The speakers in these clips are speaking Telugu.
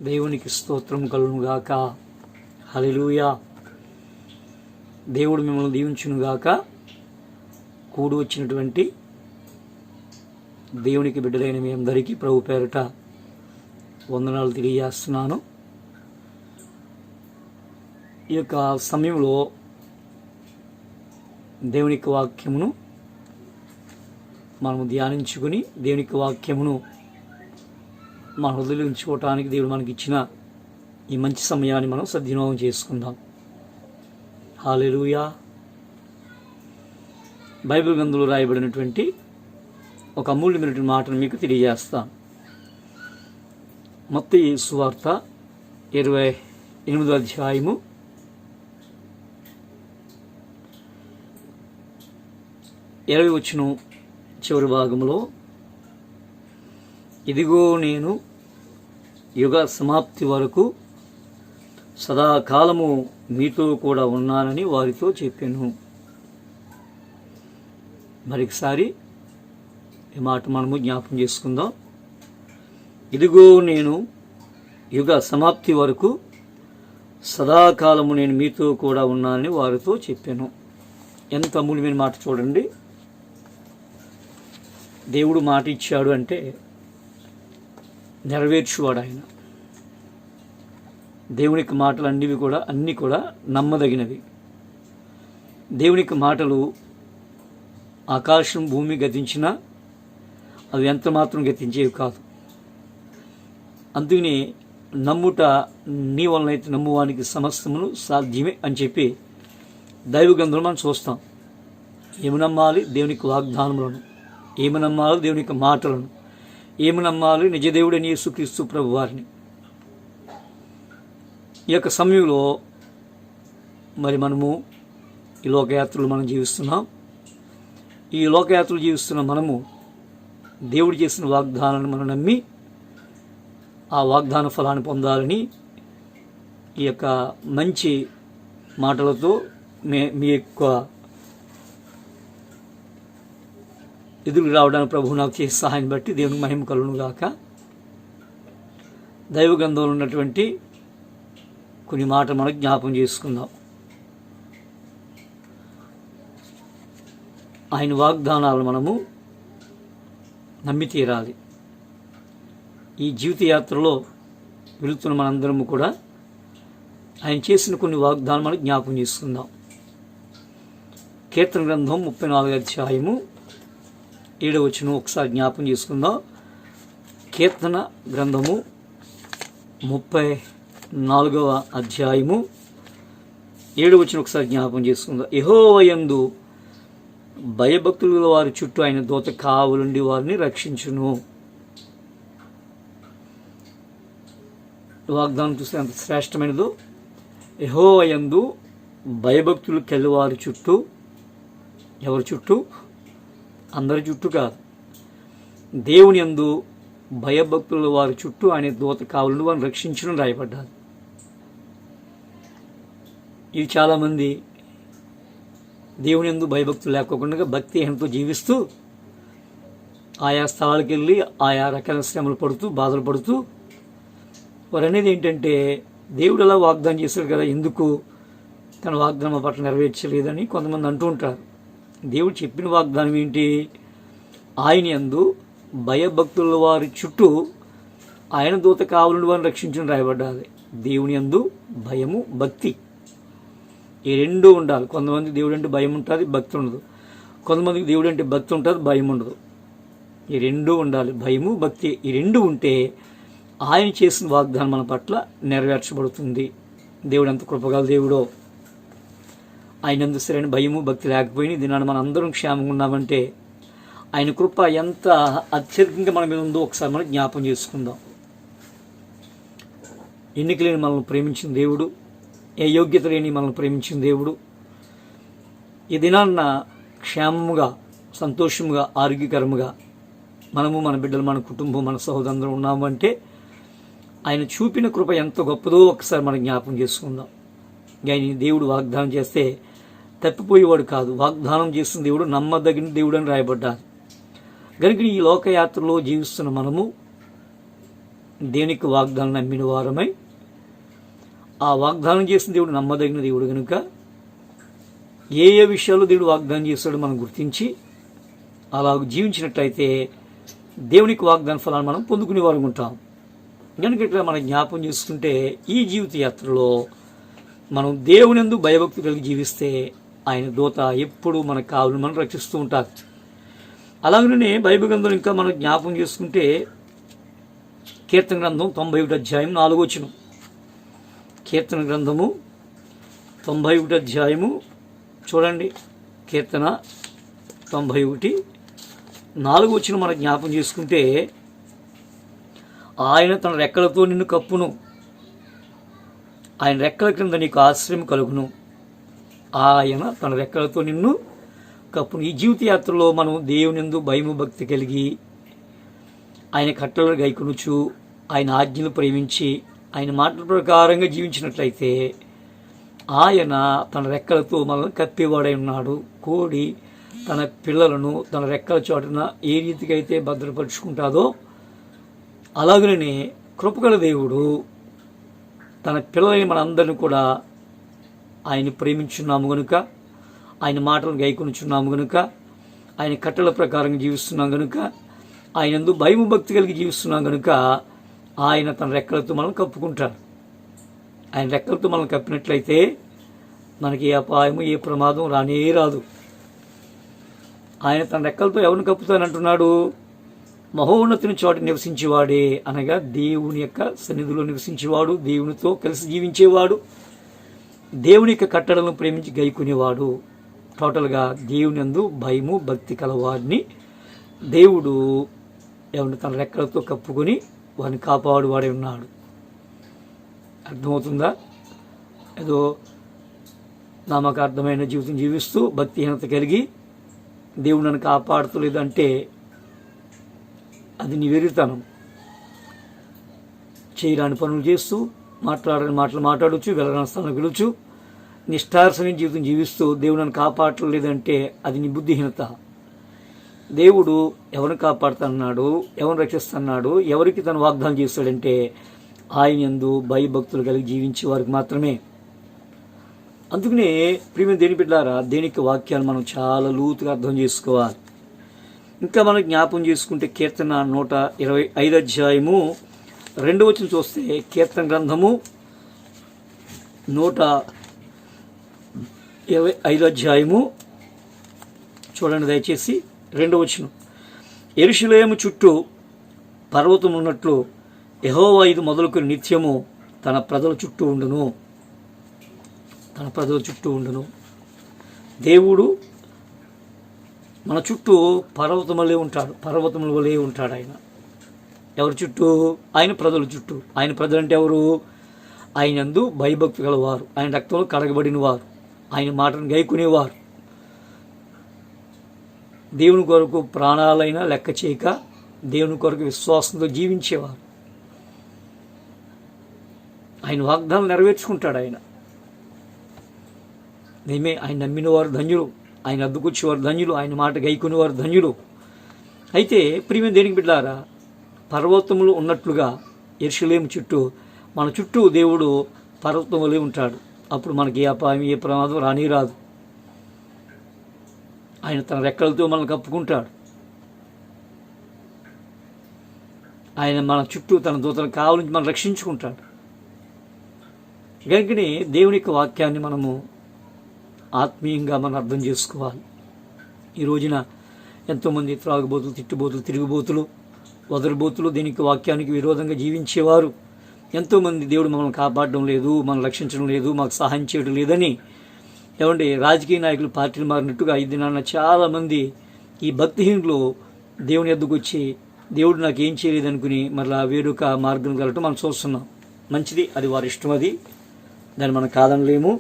దేవునికి స్తోత్రం కలుగునుగాక. హల్లెలూయా. దేవుడు మిమ్మల్ని దీవించునుగాక. కూడి వచ్చినటువంటి దేవునికి బిడ్డలైన మీ అందరికీ ప్రభు పేరట వందనాలు తెలియజేస్తున్నాను. ఈ యొక్క సమయంలో దేవునికి వాక్యమును మనము ధ్యానించుకుని దేవునికి వాక్యమును మన హృదయంలో ఉంచుకోవటానికి దేవుడు మనకి ఇచ్చిన ఈ మంచి సమయాన్ని మనం సద్వినియోగం చేసుకుందాం. హల్లెలూయా. బైబిల్ గ్రంథంలో రాయబడినటువంటి ఒక అమూల్యమైనటువంటి మాటను మీకు తెలియజేస్తాను. మత్తయి సువార్త 28వ అధ్యాయము 20వ వచనం చివరి భాగంలో, ఇదిగో నేను యుగ సమాప్తి వరకు సదాకాలము మీతో కూడా ఉన్నానని వారితో చెప్పాను. మరొకసారి ఈ మాట మనము జ్ఞాపకం చేసుకుందాం. ఇదిగో నేను యుగ సమాప్తి వరకు సదాకాలము నేను మీతో కూడా ఉన్నానని వారితో చెప్పాను. ఎంత అమూల్యమైన మాట చూడండి. దేవుడు మాట ఇచ్చాడు అంటే నెరవేర్చువాడు ఆయన. దేవునికి మాటలు అన్నీ కూడా నమ్మదగినవి. దేవునికి మాటలు ఆకాశం భూమి గతించినా అవి ఎంత మాత్రం గతించేవి కాదు. అందుకని నమ్ముట నీ వలనైతే నమ్మువానికి సమస్తమును సాధ్యమే అని చెప్పి దైవ గ్రంథంలో మనం చూస్తాం. ఏమి నమ్మాలి? దేవునికి వాగ్దానములను. ఏమి నమ్మాలి? దేవునికి మాటలను. ఏమి నమ్మాలి? నిజదేవుడని యేసుక్రీస్తు ప్రభు వారిని. ఈ యొక్క సమయంలో మరి మనము ఈ లోకయాత్రలు మనం జీవిస్తున్నాం. ఈ లోకయాత్రలు జీవిస్తున్న మనము దేవుడు చేసిన వాగ్దానాన్ని మనం నమ్మి ఆ వాగ్దాన ఫలాన్ని పొందాలని ఈ యొక్క మంచి మాటలతో మీ యొక్క ఎదురు రావడానికి ప్రభువు నాకు చేసే సహాయం బట్టి దేవునికి మహిమ కలుగును గాక. దైవ గ్రంథంలో ఉన్నటువంటి కొన్ని మాటలు మనకు జ్ఞాపం చేసుకుందాం. ఆయన వాగ్దానాలు మనము నమ్మి తీరాలి. ఈ జీవిత యాత్రలో వెళుతున్న మనందరము కూడా ఆయన చేసిన కొన్ని వాగ్దానాలు మనకు జ్ఞాపం చేసుకుందాం. కీర్తన గ్రంథం 34వ అధ్యాయము 7వ వచనం ఒకసారి జ్ఞాపం చేసుకుందాం. కీర్తన గ్రంథము 34వ అధ్యాయము 7వ వచనం ఒకసారి జ్ఞాపం చేసుకుందాం. యెహోవా యందు భయభక్తుల వారి చుట్టూ ఆయన దూత కావలుండి వారిని రక్షించును. వాగ్దానం చూస్తే అంత శ్రేష్టమైనదో. యెహోవా యందు భయభక్తులు కలివారి చుట్టూ, ఎవరి చుట్టూ? అందరి చుట్టూ కాదు, దేవుని యందు భయభక్తుల వారి చుట్టూ ఆయన దూత కావలుండి వారిని రక్షించడం రాయబడ్డారు. ఇది చాలామంది దేవుని యందు భయభక్తులు లేకోకుండా భక్తిహీనతో జీవిస్తూ ఆయా స్థలాలకు వెళ్ళి ఆయా రకాల శ్రమలు పడుతూ బాధలు పడుతూ వారు అనేది ఏంటంటే, దేవుడు అలా వాగ్దానం చేశాడు కదా, ఎందుకు తన వాగ్దానం పట్ల నెరవేర్చలేదని కొంతమంది అంటూ ఉంటారు. దేవుడు చెప్పిన వాగ్దానం ఏంటి? ఆయన యందు భయభక్తుల వారి చుట్టూ ఆయన దూత కావలుండి వారిని రక్షించడం రాయబడ్డాలి. దేవుని యందు భయము, భక్తి, ఈ రెండూ ఉండాలి. కొంతమంది దేవుడు అంటే భయం ఉంటుంది, భక్తి ఉండదు. కొంతమందికి దేవుడు అంటే భక్తి ఉంటుంది, భయం ఉండదు. ఈ రెండూ ఉండాలి. భయము, భక్తి, ఈ రెండు ఉంటే ఆయన చేసిన వాగ్దానం మన పట్ల నెరవేర్చబడుతుంది. దేవుడు ఎంత కృపగల దేవుడో. ఆయన ఎందుకు సరైన భయము, భక్తి లేకపోయినా దీనిని మనం అందరం క్షేమంగా ఉన్నామంటే ఆయన కృప ఎంత అత్యధికంగా మన మీద ఉందో ఒకసారి మనం జ్ఞాపం చేసుకుందాం. ఎన్నిక లేని మనల్ని ప్రేమించిన దేవుడు, ఏ యోగ్యత లేని మనల్ని ప్రేమించిన దేవుడు ఈ దినాన్న క్షేమముగా, సంతోషముగా, ఆరోగ్యకరముగా మనము, మన బిడ్డలు, మన కుటుంబం, మన సహోదరులు ఉన్నామంటే ఆయన చూపిన కృప ఎంత గొప్పదో ఒకసారి మనం జ్ఞాపం చేసుకుందాం. ఆయన దేవుడు వాగ్దానం చేస్తే తప్పిపోయేవాడు కాదు. వాగ్దానం చేస్తున్న దేవుడు నమ్మదగిన దేవుడు అని రాయబడ్డారు. కనుక ఈ లోకయాత్రలో జీవిస్తున్న మనము దేనికి వాగ్దానం నమ్మిన వారమై ఆ వాగ్దానం చేసిన దేవుడు నమ్మదగిన దేవుడు కనుక ఏ ఏ విషయాల్లో దేవుడు వాగ్దానం చేస్తాడో మనం గుర్తించి అలా జీవించినట్లయితే దేవునికి వాగ్దాన ఫలాన్ని మనం పొందుకునే వారు ఉంటాం. కనుక ఇట్లా మనం జ్ఞాపం చేసుకుంటే ఈ జీవిత యాత్రలో మనం దేవునియందు భయభక్తి కలిగి జీవిస్తే ఆయన దూత ఎప్పుడు మనకు కావాలని మనం రక్షిస్తూ ఉంటారు. అలాగనే బైబిల్ గ్రంథం ఇంకా మనం జ్ఞాపం చేసుకుంటే కీర్తన గ్రంథం 91 అధ్యాయం 4 వచనం. కీర్తన గ్రంథము 91 అధ్యాయము చూడండి. కీర్తన 91 4 వచనం మనం జ్ఞాపం చేసుకుంటే, ఆయన తన రెక్కలతో నిన్ను కప్పును, ఆయన రెక్కల క్రింద నీకు ఆశ్రయం కలుగును, ఆయన తన రెక్కలతో నిన్ను కప్పును. ఈ జీవిత యాత్రలో మనం దేవునియందు భయము భక్తి కలిగి ఆయన కట్టలను గైకొనుచు ఆయన ఆజ్ఞలు ప్రేమించి ఆయన మాటల ప్రకారంగా జీవించినట్లయితే ఆయన తన రెక్కలతో మనల్ని కప్పేవాడై ఉన్నాడు. కోడి తన పిల్లలను తన రెక్కల చోటున ఏ రీతిగా అయితే భద్రపరుచుకుంటాదో అలాగనే కృపగల దేవుడు తన పిల్లలని మనందరిని కూడా ఆయన ప్రేమించున్నాము గనుక, ఆయన మాటలను గైకొనుచున్నాము గనుక, ఆయన కట్టల ప్రకారం జీవిస్తున్నాం గనుక, ఆయన యందు భయము భక్తి కలిగి జీవిస్తున్నాం గనుక ఆయన తన రెక్కలతో మనం కప్పుకుంటాడు. ఆయన రెక్కలతో మనం కప్పినట్లయితే మనకి ఏ అపాయము ఏ ప్రమాదం రానే రాదు. ఆయన తన రెక్కలతో ఎవరిని కప్పుతానంటున్నాడు? మహోన్నతిని చోట నివసించేవాడే, అనగా దేవుని యొక్క సన్నిధిలో నివసించేవాడు, దేవునితో కలిసి జీవించేవాడు, దేవుని యొక్క కట్టడలను ప్రేమించి గైకునేవాడు, టోటల్గా దేవుని యందు భయము భక్తి కలవాడిని దేవుడు ఎవరిని తన రెక్కలతో కప్పుకొని వారిని కాపాడువాడే ఉన్నాడు. అర్థమవుతుందా? ఏదో నామకార్థమైన జీవితం జీవిస్తూ భక్తిహీనత కలిగి దేవుడు నన్ను కాపాడుతలేదంటే అది నీ వెర్రితనం. చేయరాని పనులు చేస్తూ మాట్లాడని మాటలు మాట్లాడవచ్చు, వెళ్ళరాని స్థానం గెలుచు, నిష్ఠారసమైన జీవితం జీవిస్తూ దేవుడు నన్ను కాపాడలేదంటే అది నీ బుద్ధిహీనత. దేవుడు ఎవరిని కాపాడుతున్నాడు, ఎవరిని రక్షిస్తున్నాడు, ఎవరికి తను వాగ్దానం చేస్తాడంటే ఆయన యందు భయభక్తులు కలిగి జీవించే వారికి మాత్రమే. అందుకనే ప్రియమైన దేని బిడ్డలారా, దేనికి వాక్యాన్ని మనం చాలా లోతుగా అర్థం చేసుకోవాలి. ఇంకా మనం జ్ఞాపం చేసుకుంటే కీర్తన 125 అధ్యాయము 2 వచనం చూస్తే, కీర్తన గ్రంథము 125 అధ్యాయము చూడండి దయచేసి 2 వచనం. యెరూషలేము చుట్టూ పర్వతం ఉన్నట్లు యెహోవా ఇది మొదలుకొని నిత్యము తన ప్రజల చుట్టూ ఉండును, తన ప్రజల చుట్టూ ఉండును. దేవుడు మన చుట్టూ పర్వతములే ఉంటాడు, పర్వతముల వలె ఉంటాడు ఆయన. ఎవరి చుట్టూ? ఆయన ప్రజల చుట్టూ. ఆయన ప్రజలంటే ఎవరు? ఆయన యందు భయభక్తి గలవారు, ఆయన రక్తంలో కడగబడిన వారు, ఆయన మాటను గైకునేవారు, దేవుని కొరకు ప్రాణాలైనా లెక్క చేయక దేవుని కొరకు విశ్వాసంతో జీవించేవారు. ఆయన వాగ్దానం నెరవేర్చుకుంటాడు. ఆయన మేమే ఆయన నమ్మిన వారు ధన్యులు, ఆయన అద్దుకొచ్చేవారు ధన్యులు, ఆయన మాట గైకునేవారు ధన్యులు. అయితే ప్రియమైన దేనికి బిడ్డలారా, పర్వతములు ఉన్నట్లుగా యెరూషలేము చుట్టూ మన చుట్టూ దేవుడు పర్వతం వలె ఉంటాడు. అప్పుడు మనకి ఏ అపాయం ఏ ప్రమాదం రాని రాదు. ఆయన తన రెక్కలతో మనల్ని కప్పుకుంటాడు. ఆయన మన చుట్టూ తన దూతలను కావాలని మనం రక్షించుకుంటాడు. కనుకనే దేవుని యొక్క వాక్యాన్ని మనము ఆత్మీయంగా మనం అర్థం చేసుకోవాలి. ఈ రోజున ఎంతోమంది త్రాగుబోతులు, తిట్టుబోతులు, తిరుగుబోతులు, వదరుబోతులు, దీనికి వాక్యానికి విరోధంగా జీవించేవారు ఎంతోమంది దేవుడు మమ్మల్ని కాపాడడం లేదు, మనం రక్షించడం లేదు, మాకు సహాయం చేయడం లేదని ఏమంటే రాజకీయ నాయకులు పార్టీలు మారినట్టుగా ఈ దినాన్న చాలామంది ఈ భక్తిహీనులు దేవుని ఎద్దుకు వచ్చి దేవుడు నాకు ఏం చేయలేదు అనుకుని మరలా వేరొక మార్గం కలగటం మనం చూస్తున్నాం. మంచిది, అది వారి ఇష్టం, అది దాన్ని మనం కాదనలేము.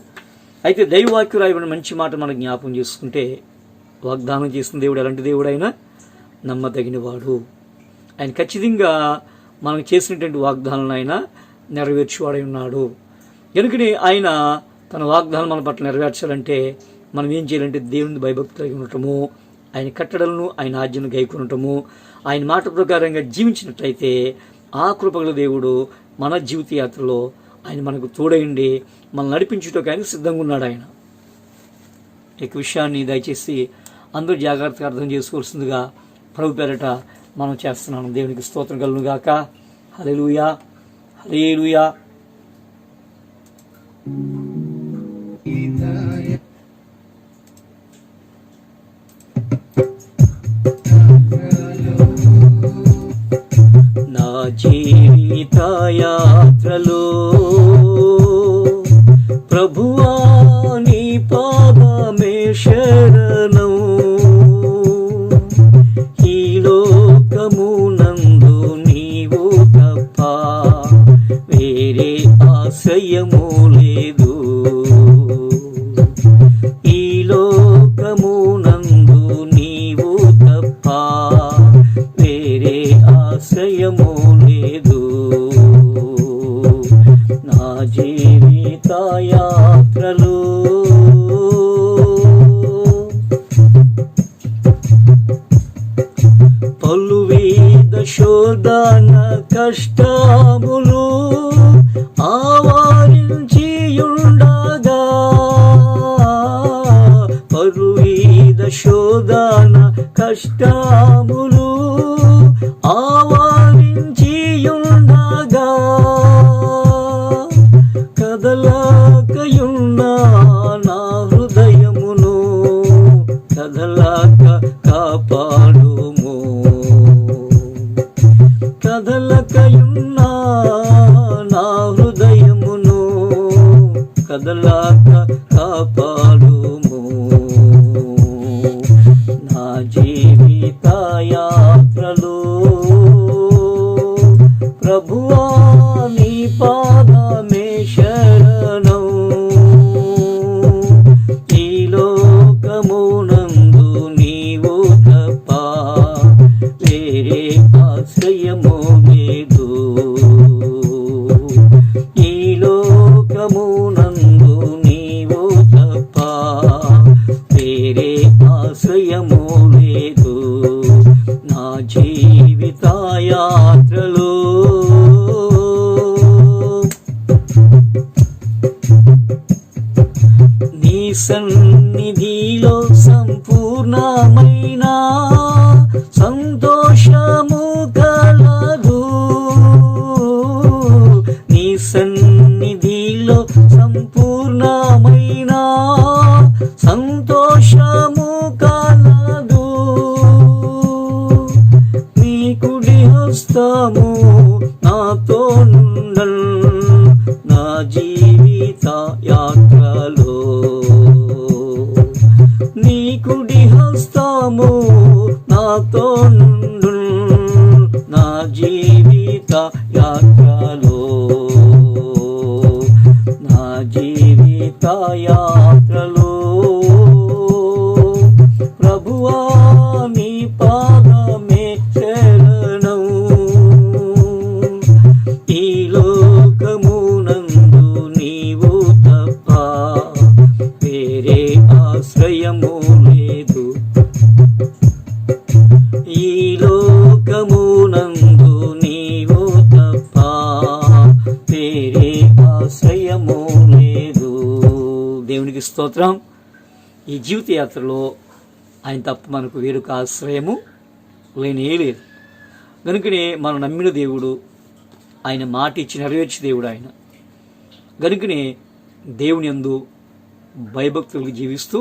అయితే దైవవాక్యం రాయబడిన మంచి మాట మనం జ్ఞాపం చేసుకుంటే, వాగ్దానం చేసిన దేవుడు ఎలాంటి దేవుడైనా నమ్మదగినవాడు. ఆయన ఖచ్చితంగా మనకు చేసినటువంటి వాగ్దానాలను ఆయన నెరవేర్చేవాడై ఉన్నాడు. కనుకనే ఆయన తన వాగ్దానం మన పట్ల నెరవేర్చాలంటే మనం ఏం చేయాలంటే దేవుని భయభక్తులు ఉండటము, ఆయన కట్టడలను ఆయన ఆజ్ఞను గైకొనటము, ఆయన మాట ప్రకారంగా జీవించినట్లయితే ఆ కృపగల దేవుడు మన జీవిత యాత్రలో ఆయన మనకు తోడైండి మనల్ని నడిపించుటకు ఆయన సిద్ధంగా ఉన్నాడు. ఆయన ఈ విషయాన్ని దయచేసి అందరూ జాగ్రత్తగా అర్థం చేసుకోవాల్సిందిగా ప్రభు పేరట మనం చేస్తున్నాను. దేవునికి స్తోత్రం కలుగును గాక. హల్లెలూయా, హల్లెలూయా. నా జీవిత యాత్రలో ప్రభువా నీ పాదమే శరణం. ఈ లోకమునందు నీవు తప్ప వేరే ఆశ్రయము లేదు. ఈ లోకమునందు నీవు తప్ప వేరే ఆశ్రయము లేదు. నా జీవిత యాత్రలో పలువిధ శోధన కష్టములు ఆవరించియుండగా, పలువిధ శోధన కష్టములు ఆవరించియుండగా, కదలకయున్న నా హృదయమును కదలక కాపాడుము. కదలకయున్న నా హృదయమును కదలక కాపాడుము. నా జీవిత యాత్రలో ప్రభువా నీ పాదమే శరణం. ఈ లోకమునందు నీవు తప్ప వేరే ఆశ్రయము లేదు. ఈ లోకమునందు నీవు తప్ప వేరే ఆశ్రయము లేదు. నా జీవిత యాత్రలో నీ సన్నిధిలో సంపూర్ణమైన సంతోషము కలదు. నీ సన్నిధిలో సంపూర్ణమైన సంతోషము కలదు. నీ కుడి హస్తము నాతో నుండల్ నా జీవిత యాత్రలో. నీ కుడి హస్తము నాతో నుండుల్ నా జీవిత యాత్రలో. నా జీవిత యాత్రలో ప్రభువా నీ పాదమే శరణం. ఈ లోకమునందు నీవు తప్ప వేరే ఆశ్రయము లేదు. ఈ లోకమునందు నీవు తప్ప వేరే ఆశ్రయము లేదు. దేవునికి స్తోత్రం. ఈ జీవిత యాత్రలో ఆయన తప్ప మనకు వేరొక ఆశ్రయము లేనే లేదు. కనుకనే మనం నమ్మిన దేవుడు, ఆయన మాట ఇచ్చి నెరవేర్చే దేవుడు ఆయన. కనుకనే దేవుని యందు భయభక్తులకు జీవిస్తూ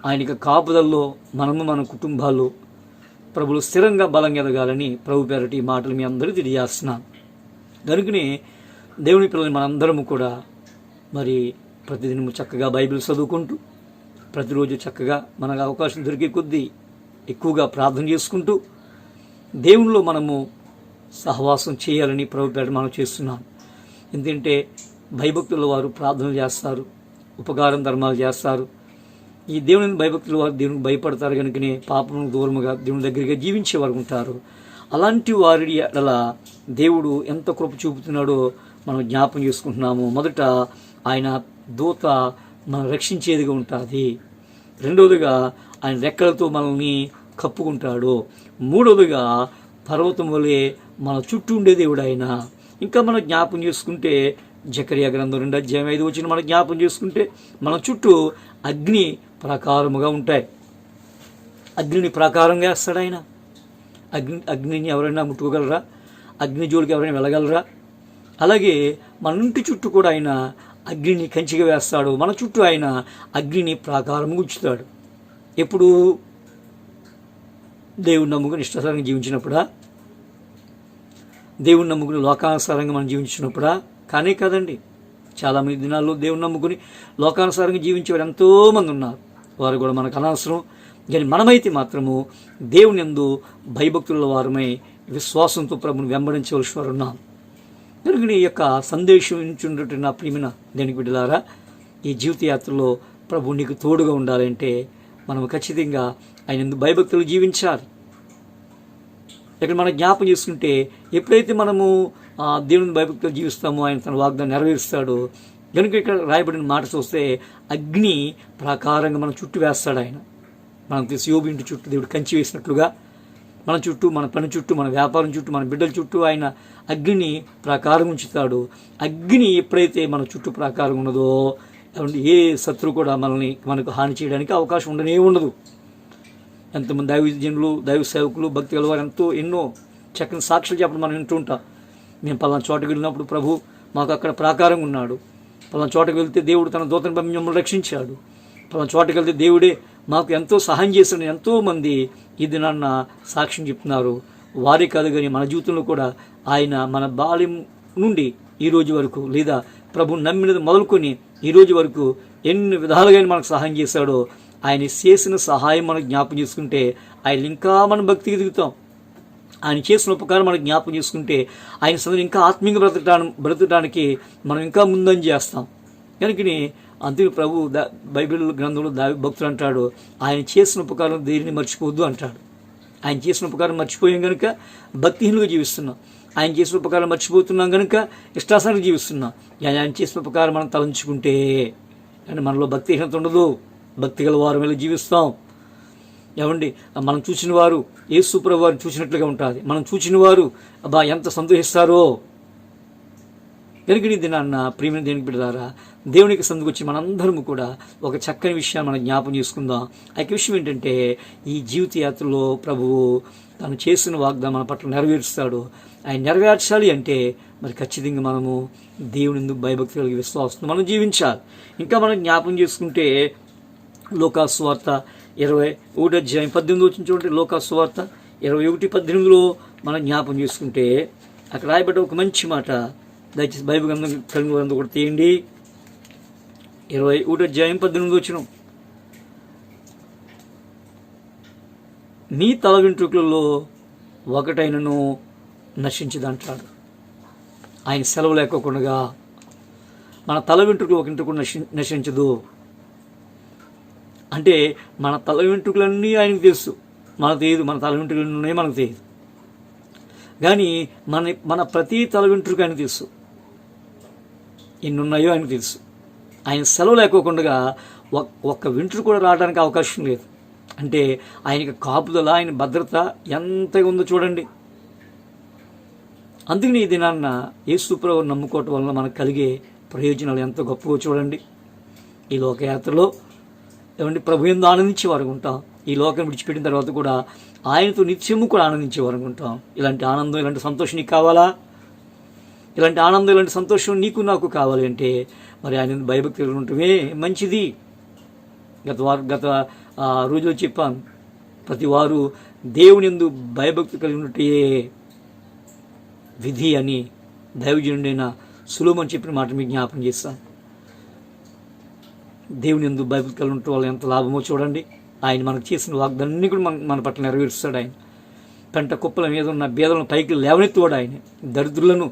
ఆయనకి కాపుదల్లో మనము మన కుటుంబాలు ప్రభులు స్థిరంగా బలంగా ఎదగాలని ప్రభు పేరటి ఈ మాటలు మీ అందరూ తెలియజేస్తున్నాను. కనుకనే దేవుని పిల్లలు మనందరము కూడా మరి ప్రతిదినము చక్కగా బైబిల్ చదువుకుంటూ ప్రతిరోజు చక్కగా మనకు అవకాశం దొరికే కొద్దీ ఎక్కువగా ప్రార్థన చేసుకుంటూ దేవునిలో మనము సహవాసం చేయాలని ప్రభు పేరట మనం చేస్తున్నాం. ఎందుకంటే భయభక్తుల వారు ప్రార్థనలు చేస్తారు, ఉపకారం ధర్మాలు చేస్తారు. ఈ దేవుని భయభక్తుల వారు దేవునికి భయపడతారు. కనుకనే పాపములకు దూరముగా దేవుని దగ్గరగా జీవించే వారు ఉంటారు. అలాంటి వారి ఎడల దేవుడు ఎంత కృప చూపుతున్నాడో మనం జ్ఞాపం చేసుకుంటున్నాము. మొదట ఆయన దూత మనం రక్షించేదిగా ఉంటుంది. రెండవదిగా ఆయన రెక్కలతో మనల్ని కప్పుకుంటాడు. మూడవదిగా పర్వతం వలె మన చుట్టూ ఉండే దేవుడు ఆయన. ఇంకా మనం జ్ఞాపం చేసుకుంటే జకరియా గ్రంథం 2:5 మనం జ్ఞాపం చేసుకుంటే మన చుట్టూ అగ్ని ప్రాకారముగా ఉంటాయి. అగ్నిని ప్రాకారంగా వేస్తాడు ఆయన. అగ్నిని ఎవరైనా ముట్టుకోగలరా? అగ్ని జోలికి ఎవరైనా వెళ్ళగలరా? అలాగే మన ఇంటి చుట్టూ కూడా ఆయన అగ్నిని కంచిగా వేస్తాడు. మన చుట్టూ ఆయన అగ్నిని ప్రాకారముగా ఉంచుతాడు. ఎప్పుడు? దేవుని నమ్ముకుని ఇష్టాసారంగా జీవించినప్పుడా? దేవుని నమ్ముకుని లోకానుసారంగా మనం జీవించినప్పుడా? కానే కాదండి. చాలామంది దినాల్లో దేవుని నమ్ముకుని లోకానుసారంగా జీవించేవారు ఎంతోమంది ఉన్నారు. వారు కూడా మనకు అనవసరం. కానీ మనమైతే మాత్రము దేవుని యందు భయభక్తుల వారమై విశ్వాసంతో ప్రభుని వెంబడించవలసి వారు ఉన్నాం. కనుక ఈ యొక్క సందేశం ఇచ్చుండటం నా ప్రియమైన దేనికి బిడ్డలారా, ఈ జీవిత యాత్రలో ప్రభు నీకు తోడుగా ఉండాలంటే మనం ఖచ్చితంగా ఆయన యందు భయభక్తులు జీవించాలి. ఇక్కడ మనం జ్ఞాపం చేసుకుంటే ఎప్పుడైతే మనము దేవుని భయభక్తులు జీవిస్తామో ఆయన తన వాగ్దానం నెరవేరుస్తాడు. కనుక ఇక్కడ రాయబడిన మాట చూస్తే అగ్ని ప్రాకారంగా మన చుట్టూ వేస్తాడు ఆయన. మనం తెలిసి యోబు ఇంటి చుట్టూ దేవుడు కంచి వేసినట్లుగా మన చుట్టూ, మన పని చుట్టూ, మన వ్యాపారం చుట్టూ, మన బిడ్డల చుట్టూ ఆయన అగ్నిని ప్రాకారం ఉంచుతాడు. అగ్ని ఎప్పుడైతే మన చుట్టూ ప్రాకారం ఉన్నదో ఏ శత్రువు కూడా మనకు హాని చేయడానికి అవకాశం ఉండదు. ఎంతమంది దైవజనులు, దైవ సేవకులు, భక్తి గలవారు ఎన్నో చక్కని సాక్షులు చెప్పడం మనం వింటూ ఉంటాం. మేము పలానా చోటకి వెళ్ళినప్పుడు ప్రభు మాకు అక్కడ ప్రాకారం ఉన్నాడు. పలానా చోటకి వెళ్తే దేవుడు తన దూతను పంపి మమ్మల్ని రక్షించాడు. పలానా చోటకి వెళ్తే దేవుడే మాకు ఎంతో సహాయం చేసిన ఎంతోమంది ఈ దినాన్న సాక్ష్యం చెప్తున్నారు. వారే కాదు కానీ మన జీవితంలో కూడా ఆయన మన బాల్యం నుండి ఈ రోజు వరకు, లేదా ప్రభు నమ్మినది మొదలుకొని ఈ రోజు వరకు ఎన్ని విధాలుగా మనకు సహాయం చేశాడో, ఆయన చేసిన సహాయం మనం జ్ఞాపం చేసుకుంటే ఆయన ఇంకా మనం భక్తికి ఎదుగుతాం. ఆయన చేసిన ఉపకారం మనకు జ్ఞాపం చేసుకుంటే ఆయన సదరు ఇంకా ఆత్మీయంగా బ్రతకడానికి మనం ఇంకా ముందని చేస్తాం. కనుకని అందుకు ప్రభు బైబిల్ గ్రంథంలో భక్తులు అంటాడు, ఆయన చేసిన ఉపకారం దేనిని మర్చిపోవద్దు అంటాడు. ఆయన చేసిన ఉపకారం మర్చిపోయాం కనుక భక్తిహీనులుగా జీవిస్తున్నాం. ఆయన చేసిన ఉపకారం మర్చిపోతున్నాం కనుక ఇష్టాసానికి జీవిస్తున్నాం. ఆయన చేసిన ఉపకారం మనం తలంచుకుంటే కానీ మనలో భక్తిహీనత ఉండదు. భక్తి గల వారు వెళ్ళి జీవిస్తాం. ఏమండి, మనం చూసిన వారు యేసు ప్రభు వారు చూసినట్లుగా ఉంటుంది. మనం చూసిన వారు అబ్బా ఎంత సంతోషిస్తారో. కనుక దినాన్న ప్రియమైన దేనికి బిడ్డలారా, దేవునికి సందుకొచ్చి మనందరము కూడా ఒక చక్కని విషయాన్ని మనం జ్ఞాపం చేసుకుందాం. ఆ విషయం ఏంటంటే, ఈ జీవిత యాత్రలో ప్రభువు తను చేసిన వాగ్దానం మన పట్ల నెరవేరుస్తాడు. ఆయన నెరవేర్చాలి అంటే మరి ఖచ్చితంగా మనము దేవుని యందు భయభక్తి కలిగి విశ్వాసం మనం జీవించాలి. ఇంకా మనం జ్ఞాపం చేసుకుంటే లూకా సువార్త 21:18 చూడండి. లూకా సువార్త 21:18 మనం జ్ఞాపం చేసుకుంటే అక్కడ రాయబడ్డ ఒక మంచి మాట. దయచేసి బైబిల్ గ్రంథం తెలుగు గ్రంథం కూడా తీయండి. 21:18 మీ తల వెంట్రుకలలో ఒకటైనను నశించదంటాడు. ఆయన సెలవు లేకోకుండా మన తల వెంట్రుకలు ఒక ఇంటికి నశించదు. అంటే మన తల వెంట్రుకలన్నీ ఆయనకు తెలుసు, మనకు తెలియదు. మన తల వెంట్రుకలు ఉన్నాయి మనకు తెలియదు, కానీ మన ప్రతి తల వెంట్రుక ఆయనకు తెలుసు. ఎన్ని ఉన్నాయో ఆయనకు తెలుసు. ఆయన సెలవు లేకోకుండా ఒక్క వెంట్రుక కూడా రావడానికి అవకాశం లేదు. అంటే ఆయనకి కాపుదల, ఆయన భద్రత ఎంతగా ఉందో చూడండి. అందుకని ఈ దినాన్న యేసు ప్రభువును నమ్ముకోవటం వలన మనకు కలిగే ప్రయోజనాలు ఎంత గొప్పగా చూడండి. ఈ లోకయాత్రలో ఏమంటే ప్రభు యందు ఆనందించేవారు ఉంటాం. ఈ లోకం విడిచిపెట్టిన తర్వాత కూడా ఆయనతో నిత్యము కూడా ఆనందించేవారు ఉంటాం. ఇలాంటి ఆనందం, ఇలాంటి సంతోషం నీకు కావాలా? ఇలాంటి ఆనందం, ఇలాంటి సంతోషం నీకు నాకు కావాలి అంటే మరి ఆయన భయభక్తి కలిగి ఉండటమే మంచిది. గత రోజులో చెప్పాను, ప్రతి వారు దేవుని యందు భయభక్తి కలిగి ఉన్నట్టే విధి అని దైవజనుడైన సులోమన్ చెప్పిన మాట మీకు జ్ఞాపం చేస్తాను. దేవుని యందు భయభక్తి కలిగి ఉండటం వల్ల ఎంత లాభమో చూడండి. ఆయన మనకు చేసిన వాగ్దాన్ని కూడా మన పట్ల నెరవేరుస్తాడు. ఆయన పెంట కుప్పల మీద ఉన్న బేదలను పైకి లేవనెత్తువాడు. ఆయన దరిద్రులను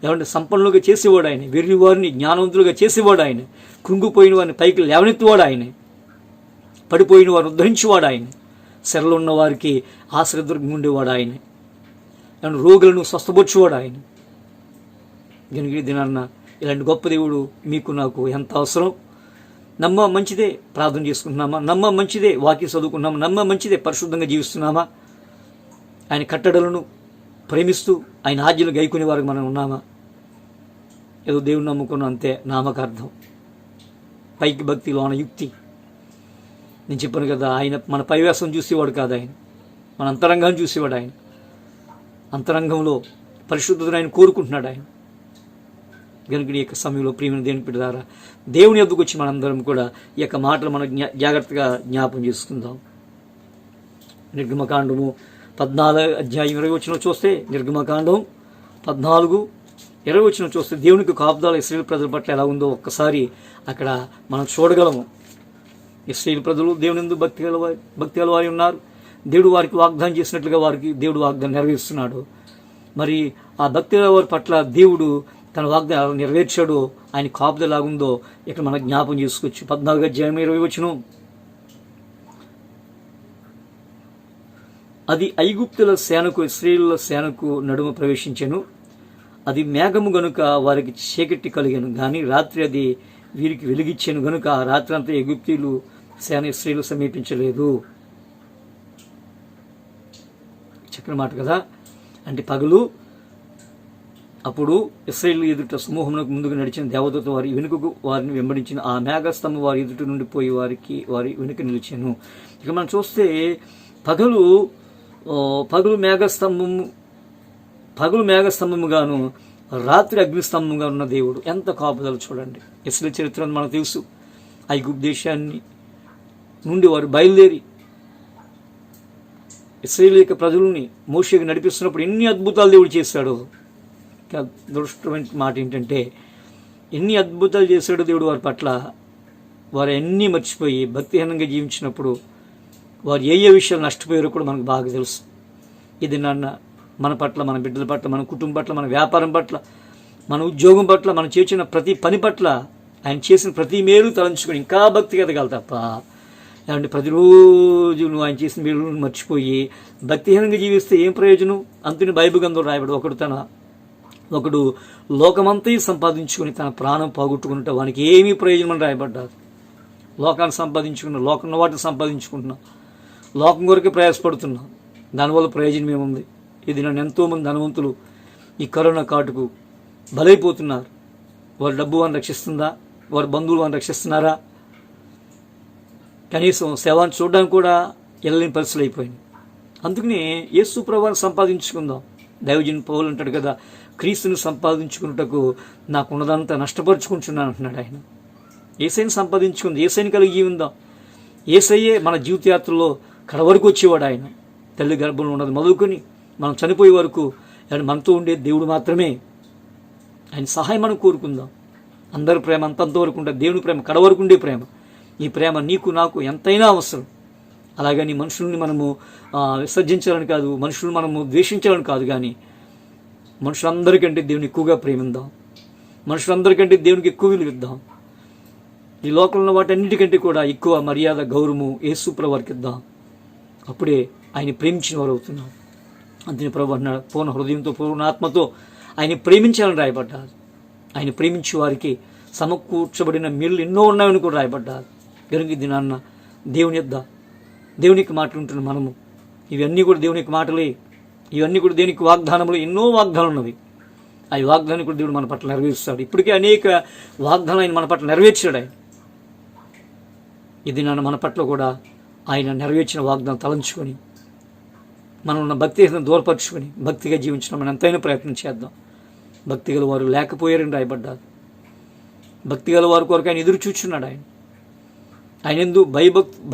ఏమంటే సంపన్నులుగా చేసేవాడు. ఆయన వెర్రి వారిని జ్ఞానవంతులుగా చేసేవాడు. ఆయన కృంగిపోయిన వారిని పైకి లేవనెత్తువాడు. ఆయన పడిపోయిన వారిని ఉద్ధరించేవాడు. ఆయన శరలో ఉన్న వారికి ఆశ్రయదుర్గంగా ఉండేవాడు. ఆయన రోగులను స్వస్థపరచేవాడు. ఆయన గనుక దినాన్న ఇలాంటి గొప్ప దేవుడు మీకు నాకు ఎంత అవసరం. నమ్మ మంచిదే ప్రార్థన చేసుకుంటున్నామా? నమ్మ మంచిదే వాక్యం చదువుకున్నామా? నమ్మ మంచిదే పరిశుద్ధంగా జీవిస్తున్నామా? ఆయన కట్టడలను ప్రేమిస్తూ ఆయన ఆజ్ఞలు గైకునే వారికి మనం ఉన్నామా? ఏదో దేవుని నమ్ముకున్నాం అంతే, నామకార్థం, పైకి భక్తి లోన యుక్తి. నేను చెప్పాను కదా, ఆయన మన పైవేసం చూసేవాడు కాదు, ఆయన మన అంతరంగాన్ని చూసేవాడు. ఆయన అంతరంగంలో పరిశుద్ధతను ఆయన కోరుకుంటున్నాడు. ఆయన కనుక ఈ యొక్క సమయంలో ప్రియమైన దేవుని బిడ్డలారా, దేవుని యొద్దకు వచ్చి మనందరం కూడా ఈ యొక్క మాటలు మనం జాగ్రత్తగా జ్ఞాపం చేసుకుందాం. నిర్గమకాండము 14:20 చూస్తే, నిర్గమకాండం 14:20 చూస్తే దేవునికి కాపుదల ఇశ్రాయేలు ప్రజల పట్ల ఎలా ఉందో ఒక్కసారి అక్కడ మనం చూడగలము. ఇశ్రాయేలు ప్రజలు దేవుని యందు భక్తి గలవారి ఉన్నారు. దేవుడు వారికి వాగ్దానం చేసినట్లుగా వారికి దేవుడు వాగ్దానం నెరవేరుస్తున్నాడు. మరి ఆ భక్తి వారి పట్ల దేవుడు తన వాగ్దానం నెరవేర్చాడు. ఆయన కాపుదల ఎలాగుందో ఇక్కడ మనం జ్ఞాపం చేసుకోవచ్చు. 14:20 అది ఐగుప్తుల సేనకు ఇశ్రాయేలుల సేనకు నడుమ ప్రవేశించెను. అది మేఘము గనుక వారికి చీకటి కలిగాను, కానీ రాత్రి అది వీరికి వెలిగిచ్చాను గనుక ఆ రాత్రి అంతా ఐగుప్తీయులు సేన ఇశ్రాయేలు సమీపించలేదు. చక్కని మాట కదా. అంటే పగలు అప్పుడు ఇశ్రాయేలు ఎదుట సమూహమునకు ముందుకు నడిచిన దేవదూత వారి వెనుకకు వారిని వెంబడించిన ఆ మేఘస్తంభం వారి ఎదుటి నుండి పోయి వారి వెనుక నిలిచాను. ఇక మనం చూస్తే పగలు మేఘస్తంభముగాను రాత్రి అగ్నిస్తంభంగా ఉన్న దేవుడు ఎంత కాపుదల చూడండి. ఇశ్రాయేలు చరిత్ర మనకు తెలుసు. ఐగుప్తు దేశాన్ని నుండి వారు బయలుదేరి ఇశ్రాయేలు యొక్క ప్రజల్ని మోషేకి నడిపిస్తున్నప్పుడు ఎన్ని అద్భుతాలు దేవుడు చేశాడు. దురదృష్టమైన మాట ఏంటంటే, ఎన్ని అద్భుతాలు చేశాడో దేవుడు వారి పట్ల, వారు అన్నీ మర్చిపోయి భక్తిహీనంగా జీవించినప్పుడు వారు ఏ విషయాలు నష్టపోయారో కూడా మనకు బాగా తెలుసు. ఇది మన పట్ల, మన బిడ్డల పట్ల, మన కుటుంబం పట్ల, మన వ్యాపారం పట్ల, మన ఉద్యోగం పట్ల, మనం చేసిన ప్రతి పని పట్ల ఆయన చేసిన ప్రతి మేలు తలంచుకొని ఇంకా భక్తి ఎదగాలి తప్ప, అంటే ప్రతిరోజు నువ్వు ఆయన చేసిన మేలును మర్చిపోయి భక్తిహీనంగా జీవిస్తే ఏం ప్రయోజనం? అంతుని బైబిల్ గ్రంథంలో రాయబడు, ఒకడు లోకమంతా సంపాదించుకుని తన ప్రాణం పోగొట్టుకుంటే వానికి ఏమీ ప్రయోజనం అని రాయబడ్డారు. లోకాన్ని సంపాదించుకున్నా, లోకంలో వాటిని సంపాదించుకుంటున్నాం, లోకం కొరకే ప్రయాసపడుతున్నాం, దానివల్ల ప్రయోజనం ఏముంది? ఇది నన్ను ఎంతోమంది ధనవంతులు ఈ కరోనా కాటుకు బలైపోతున్నారు. వారి డబ్బు వారిని రక్షిస్తుందా? వారి బంధువులు వారిని రక్షిస్తున్నారా? కనీసం సేవను చూడడానికి కూడా వెళ్ళలేని పరిస్థితులు అయిపోయింది. అందుకని యేసు ప్రభువుని సంపాదించుకుందాం. దైవజన్ పౌలు అంటాడు కదా, క్రీస్తుని సంపాదించుకున్నటకు నాకున్నదంతా నష్టపరుచుకుంటున్నాను అంటున్నాడు ఆయన. యేసయ్యని సంపాదించుకుంది, యేసయ్యని కలిగి జీవిందాం. యేసయ్యే మన జీవితయాత్రలో కడవరకు వచ్చేవాడు. ఆయన తల్లి గర్భంలో ఉన్నది మొదలుకొని మనం చనిపోయే వరకు మనతో ఉండే దేవుడు మాత్రమే. ఆయన సహాయం మనం కోరుకుందాం. అందరి ప్రేమ అంతవరకు ఉంటుంది, దేవుని ప్రేమ కడవరకు ఉండే ప్రేమ. ఈ ప్రేమ నీకు నాకు ఎంతైనా అవసరం. అలాగని మనుషుల్ని మనము విసర్జించాలని కాదు, మనుషులను మనము ద్వేషించాలని కాదు, కానీ మనుషులందరికంటే దేవుని ఎక్కువగా ప్రేమిద్దాం, మనుషులందరికంటే దేవునికి ఎక్కువ విలువిద్దాం. ఈ లోకంలో వాటన్నిటికంటే కూడా ఎక్కువ మర్యాద గౌరవము యేసు ప్రభువుకి ఇద్దాం. అప్పుడే ఆయన ప్రేమించిన వారు అవుతున్నాం. అందుని ప్రభు అన్నాడు, పూర్ణ హృదయంతో పూర్ణ ఆత్మతో ఆయన ప్రేమించాలని రాయబడ్డారు. ఆయన ప్రేమించే వారికి సమకూర్చబడిన మేలు ఎన్నో ఉన్నాయని కూడా రాయబడ్డారు. కనుక ఇది నాన్న దేవునికి మాటలు ఉంటున్న మనము, ఇవన్నీ కూడా దేవునికి మాటలే, ఇవన్నీ కూడా దేవునికి వాగ్దానములు, ఎన్నో వాగ్దానాలు ఉన్నవి. ఆ వాగ్దానం కూడా దేవుడు మన పట్ల నెరవేరుస్తాడు. ఇప్పటికే అనేక వాగ్దానాలు ఆయన మన పట్ల నెరవేర్చాడు. ఆయన ఇది నాన్న మన పట్ల కూడా ఆయన నెరవేర్చిన వాగ్దానం తలంచుకొని మనం ఉన్న భక్తి దూరపరుచుకొని భక్తిగా జీవించడం మనం ఎంతైనా ప్రయత్నం చేద్దాం. భక్తి గల వారు లేకపోయారని రాయబడ్డారు. భక్తి గల వారి కొరకు ఆయన ఎదురు చూచున్నాడు. ఆయన ఎందు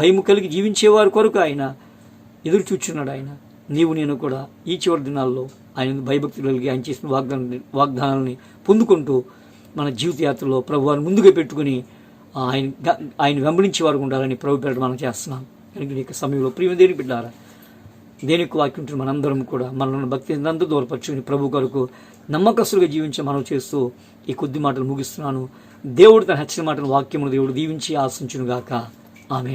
భయము కలిగి జీవించేవారి కొరకు ఆయన ఎదురు చూచున్నాడు. ఆయన నీవు నేను కూడా ఈ చివరి దినాల్లో ఆయన భయభక్తి కలిగి ఆయన చేసిన వాగ్దానాలని పొందుకుంటూ మన జీవిత యాత్రలో ప్రభువాన్ని ముందుగా పెట్టుకుని ఆయన వెంబడించే వారు ఉండాలని ప్రభు పేరు మనం చేస్తున్నాం. కనుక ఈ సమయంలో ప్రియమ దేనికి బిడ్డారా, దేనికి వాక్యం ఉంటున్న మనందరం కూడా మనల్ని భక్తి అంతా దూరపరచుకుని ప్రభు కొరకు నమ్మకస్తులుగా జీవించి మనం చేస్తూ ఈ కొద్ది మాటలు ముగిస్తున్నాను. దేవుడు తన హెచ్చరిన మాటలు వాక్యమును దేవుడు దీవించి ఆశించును గాక. ఆమె